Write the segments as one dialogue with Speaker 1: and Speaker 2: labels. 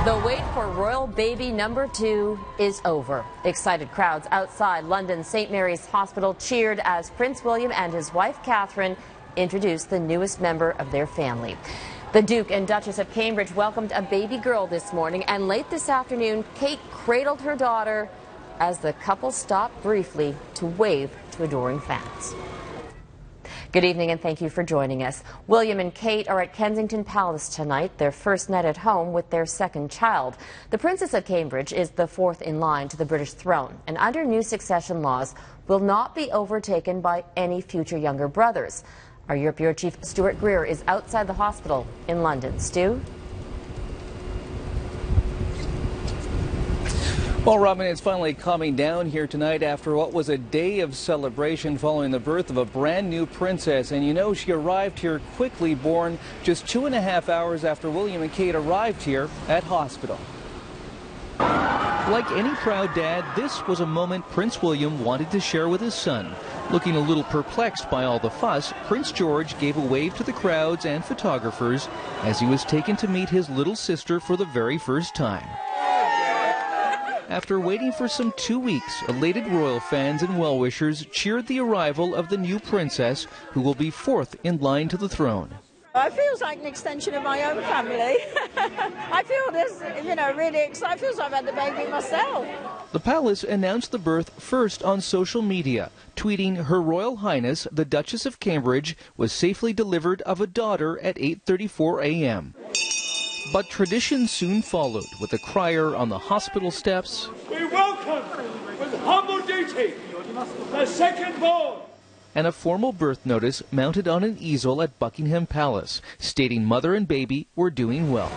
Speaker 1: The wait for royal baby number 2 is over. Excited crowds outside London's St. Mary's Hospital cheered as Prince William and his wife Catherine introduced the newest member of their family. The Duke and Duchess of Cambridge welcomed a baby girl this morning, and late this afternoon, Kate cradled her daughter as the couple stopped briefly to wave to adoring fans. Good evening and thank you for joining us. William and Kate are at Kensington Palace tonight, their first night at home with their second child. The Princess of Cambridge is the fourth in line to the British throne, and under new succession laws will not be overtaken by any future younger brothers. Our Europe Bureau Chief Stuart Greer is outside the hospital in London. Stu?
Speaker 2: Well, Robin, it's finally calming down here tonight after what was a day of celebration following the birth of a brand new princess. And you know, she arrived here quickly, born just 2.5 hours after William and Kate arrived here at hospital. Like any proud dad, this was a moment Prince William wanted to share with his son. Looking a little perplexed by all the fuss, Prince George gave a wave to the crowds and photographers as he was taken to meet his little sister for the very first time. After waiting for some 2 weeks, elated royal fans and well-wishers cheered the arrival of the new princess, who will be fourth in line to the throne.
Speaker 3: It feels like an extension of my own family. I feel this, really excited. It feels like I've had the baby myself.
Speaker 2: The palace announced the birth first on social media, tweeting Her Royal Highness, the Duchess of Cambridge, was safely delivered of a daughter at 8:34 a.m. But tradition soon followed, with a crier on the hospital steps.
Speaker 4: We welcome with humble duty the second born.
Speaker 2: And a formal birth notice mounted on an easel at Buckingham Palace, stating mother and baby were doing well.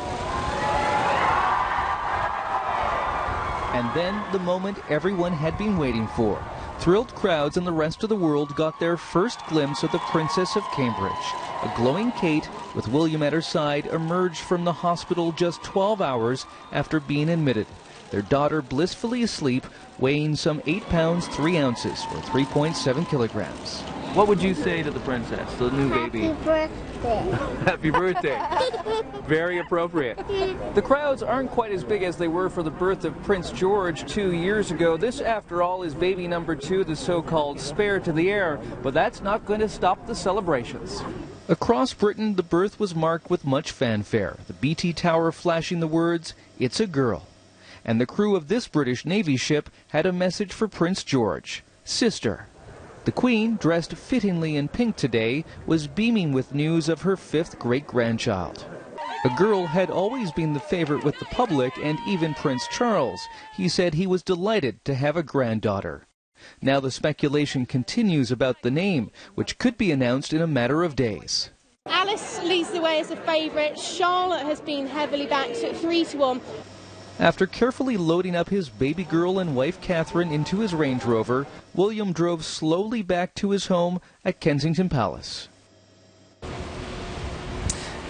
Speaker 2: And then the moment everyone had been waiting for. Thrilled crowds and the rest of the world got their first glimpse of the Princess of Cambridge. A glowing Kate, with William at her side, emerged from the hospital just 12 hours after being admitted. Their daughter blissfully asleep, weighing some 8 pounds 3 ounces, or 3.7 kilograms. What would you say to the princess, the new baby?
Speaker 5: Happy birthday.
Speaker 2: Happy birthday. Very appropriate. The crowds aren't quite as big as they were for the birth of Prince George 2 years ago. This, after all, is baby number 2, the so-called spare to the heir. But that's not going to stop the celebrations. Across Britain, the birth was marked with much fanfare. The BT Tower flashing the words, "It's a girl." And the crew of this British Navy ship had a message for Prince George. Sister. The Queen, dressed fittingly in pink today, was beaming with news of her 5th great-grandchild. A girl had always been the favorite with the public and even Prince Charles. He said he was delighted to have a granddaughter. Now the speculation continues about the name, which could be announced in a matter of days.
Speaker 6: Alice leads the way as a favourite. Charlotte has been heavily backed at 3-1.
Speaker 2: After carefully loading up his baby girl and wife Catherine into his Range Rover, William drove slowly back to his home at Kensington Palace.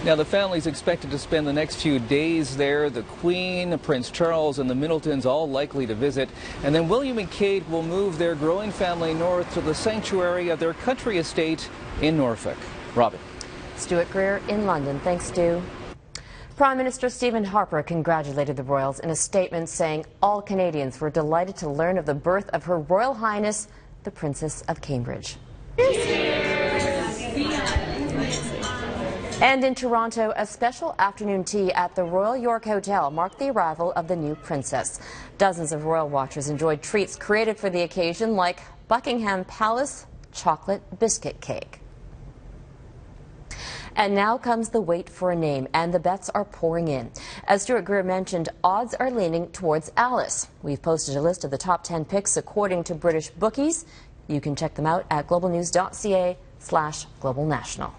Speaker 2: Now, the family's expected to spend the next few days there. The Queen, Prince Charles, and the Middletons all likely to visit. And then William and Kate will move their growing family north to the sanctuary of their country estate in Norfolk. Robin.
Speaker 1: Stuart Greer in London. Thanks, Stu. Prime Minister Stephen Harper congratulated the royals in a statement saying all Canadians were delighted to learn of the birth of Her Royal Highness, the Princess of Cambridge. And in Toronto, a special afternoon tea at the Royal York Hotel marked the arrival of the new princess. Dozens of royal watchers enjoyed treats created for the occasion, like Buckingham Palace chocolate biscuit cake. And now comes the wait for a name, and the bets are pouring in. As Stuart Greer mentioned, odds are leaning towards Alice. We've posted a list of the top 10 picks according to British bookies. You can check them out at globalnews.ca/globalnational.